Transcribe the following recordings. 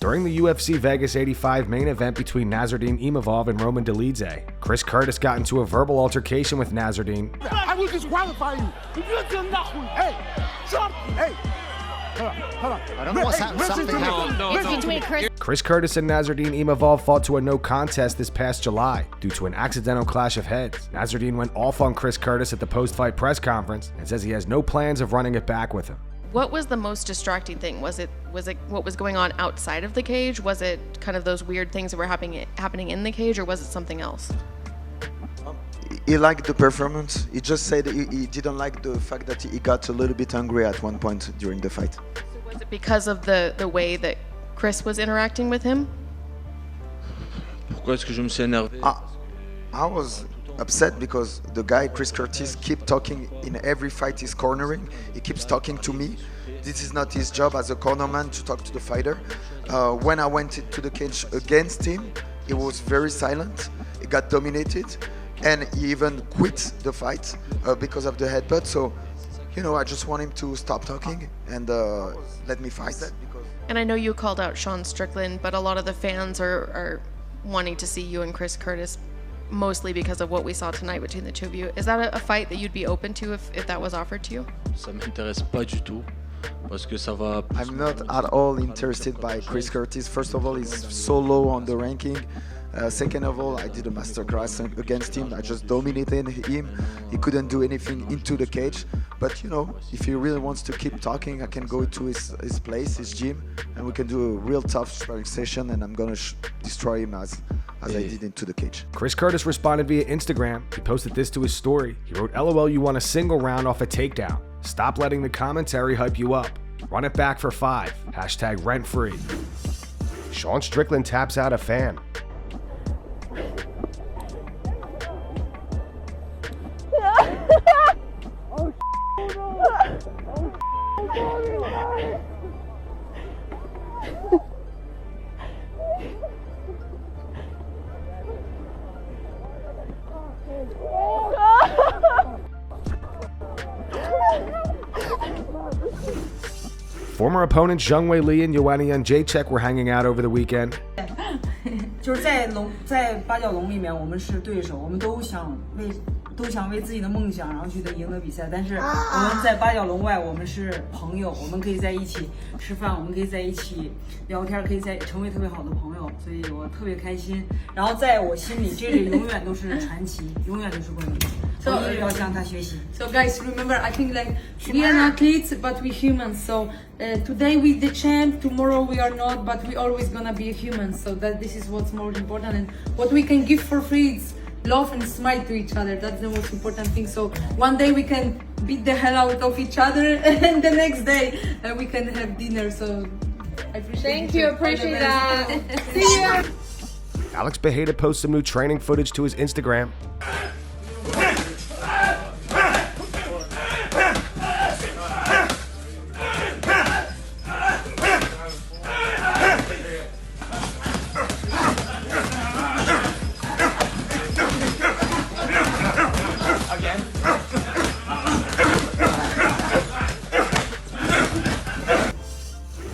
During the UFC Vegas 85 main event between Nassourdine Imavov and Roman Dolidze, Chris Curtis got into a verbal altercation with Nassourdine. I will disqualify you. Hey, stop. Hey. Hold on. I don't know what's happening. Chris Curtis and Nassourdine Imavov fought to a no contest this past July due to an accidental clash of heads. Nassourdine went off on Chris Curtis at the post-fight press conference and says he has no plans of running it back with him. What was the most distracting thing? Was it what was going on outside of the cage? Was it kind of those weird things that were happening in the cage, or was it something else? He liked the performance. He just said he didn't like the fact that he got a little bit angry at one point during the fight. So was it because of the way that Chris was interacting with him? Pourquoi est-ce que je me suis énervé? I was upset because the guy Chris Curtis keeps talking in every fight he's cornering. He keeps talking to me. This is not his job as a cornerman to talk to the fighter. When I went to the cage against him, he was very silent. He got dominated, and he even quit the fight because of the headbutt. So, you know, I just want him to stop talking and let me fight. And I know you called out Sean Strickland, but a lot of the fans are wanting to see you and Chris Curtis, mostly because of what we saw tonight between the two of you. Is that a fight that you'd be open to if that was offered to you? Ça m'intéresse pas du tout. Parce que ça va... I'm not at all interested by Chris Curtis. First of all, he's so low on the ranking. Second of all, I did a masterclass against him. I just dominated him. He couldn't do anything into the cage. But you know, if he really wants to keep talking, I can go to his place, his gym, and we can do a real tough sparring session, and I'm gonna destroy him as I did into the cage. Chris Curtis responded via Instagram. He posted this to his story. He wrote, "LOL, you won a single round off a takedown. Stop letting the commentary hype you up. Run it back for 5. Hashtag rent free." Sean Strickland taps out a fan. Former opponents Zhang, Weili and Joanna and Jedrzejczyk were hanging out over the weekend. 就是在八角笼里面，我们是对手，我们都想为自己的梦想，然后去赢得比赛。但是我们在八角笼外，我们是朋友，我们可以在一起吃饭，我们可以在一起聊天，可以成为特别好的朋友，所以我特别开心。然后在我心里，这里永远都是传奇，永远都是冠军。So 我一直要向他学习。So guys, remember, I think like we are athletes, but we humans. So today we the champ, tomorrow we are not, but we always gonna be humans. So that this is what's more important, and what we can give for free is love and smile to each other. That's the most important thing. So one day we can beat the hell out of each other, and the next day we can have dinner. So I appreciate. Thank you. Appreciate that. See you. Alex Bejeda posts some new training footage to his Instagram.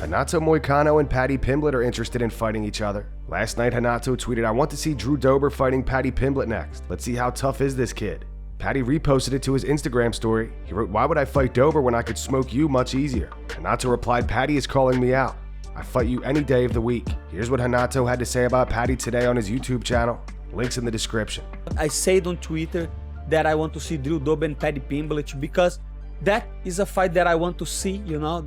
Renato Moicano and Paddy Pimblett are interested in fighting each other. Last night, Renato tweeted, "I want to see Drew Dober fighting Paddy Pimblett next. Let's see how tough is this kid." Paddy reposted it to his Instagram story. He wrote, "Why would I fight Dober when I could smoke you much easier?" Renato replied, "Paddy is calling me out. I fight you any day of the week." Here's what Renato had to say about Paddy today on his YouTube channel. Links in the description. I said on Twitter that I want to see Drew Dober and Paddy Pimblett because that is a fight that I want to see, you know.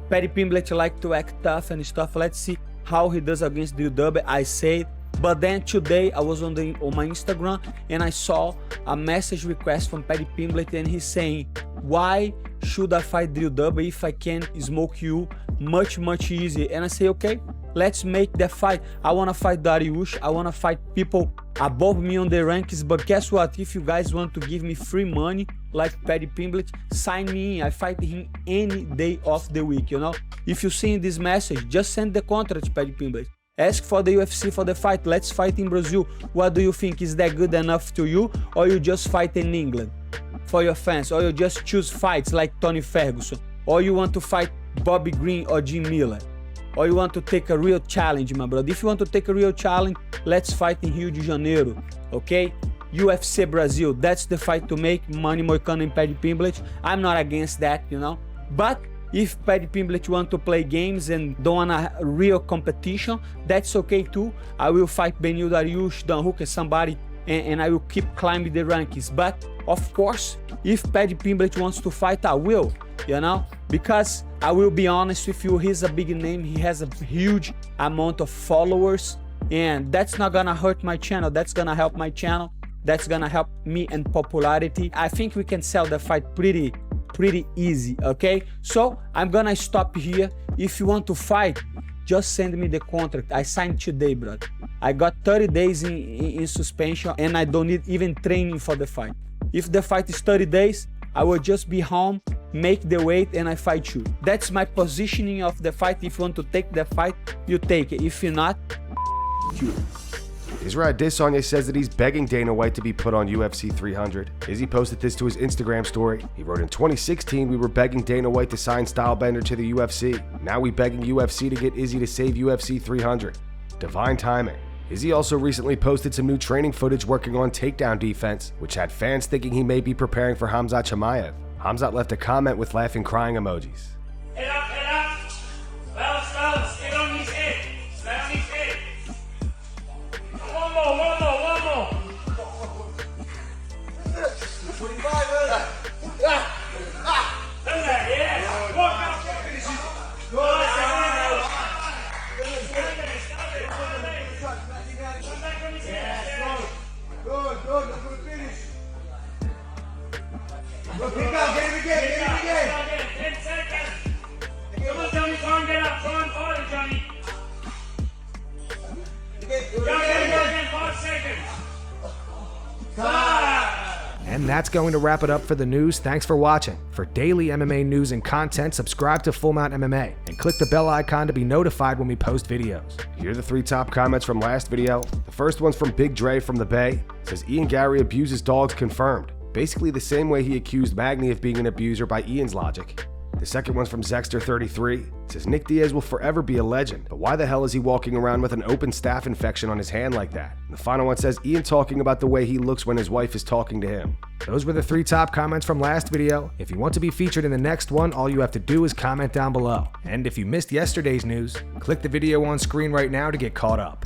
Paddy Pimblett like to act tough and stuff. Let's see how he does against Drew Dober. I said, but then today I was on my Instagram and I saw a message request from Paddy Pimblett, and he's saying, "Why should I fight Drew Dober if I can smoke you much easier?" And I say, okay, let's make that fight. I want to fight Dariush. I want to fight people above me on the rankings. But guess what? If you guys want to give me free money like Paddy Pimblett, sign me in. I fight him any day of the week, you know. If you see this message, just send the contract to Paddy Pimblett. Ask for the UFC for the fight. Let's fight in Brazil. What do you think? Is that good enough to you? Or you just fight in England for your fans? Or you just choose fights like Tony Ferguson? Or you want to fight Bobby Green or Jim Miller? or you want to take a real challenge, my brother? If you want to take a real challenge, let's fight in Rio de Janeiro, okay? UFC Brazil, that's the fight to make, Manny Moicano and Paddy Pimblett. I'm not against that, you know. But if Paddy Pimblett want to play games and don't want a real competition, that's okay too. I will fight Benil Dariush, Dan Hooker, somebody, and I will keep climbing the rankings. But of course, if Paddy Pimblett wants to fight, I will, you know, because I will be honest with you, he's a big name, he has a huge amount of followers, and that's not gonna hurt my channel, that's gonna help my channel, that's gonna help me in popularity. I think we can sell the fight pretty easy, okay? So I'm gonna stop here. If you want to fight, just send me the contract. I signed today, brother. I got 30 days in suspension, and I don't need even training for the fight. If the fight is 30 days, I will just be home, make the weight, and I fight you. That's my positioning of the fight. If you want to take the fight, you take it. If you're not, you. Israel Adesanya says that he's begging Dana White to be put on UFC 300. Izzy posted this to his Instagram story. He wrote, in 2016, we were begging Dana White to sign Stylebender to the UFC. Now we begging UFC to get Izzy to save UFC 300. Divine timing. Izzy also recently posted some new training footage working on takedown defense, which had fans thinking he may be preparing for Khamzat Chimaev. Khamzat left a comment with laughing crying emojis. Head up, head up. Bounce, stay on his head. Stay on his head. One more. 25, yes. Walk out. Good. Look for the finish. Get him again. 10 seconds. Come on, Johnny. Try and get up. Try and fight it, Johnny. Go again. 5 seconds. And that's going to wrap it up for the news. Thanks for watching. For daily MMA news and content, subscribe to Full Mount MMA and click the bell icon to be notified when we post videos. Here are the 3 top comments from last video. The first one's from Big Dre from the Bay. It says, Ian Gary abuses dogs confirmed. Basically the same way he accused Magny of being an abuser by Ian's logic. The second one's from Zexter33. It says, Nick Diaz will forever be a legend, but why the hell is he walking around with an open staph infection on his hand like that? And the final one says, Ian talking about the way he looks when his wife is talking to him. Those were the 3 top comments from last video. If you want to be featured in the next one, all you have to do is comment down below. And if you missed yesterday's news, click the video on screen right now to get caught up.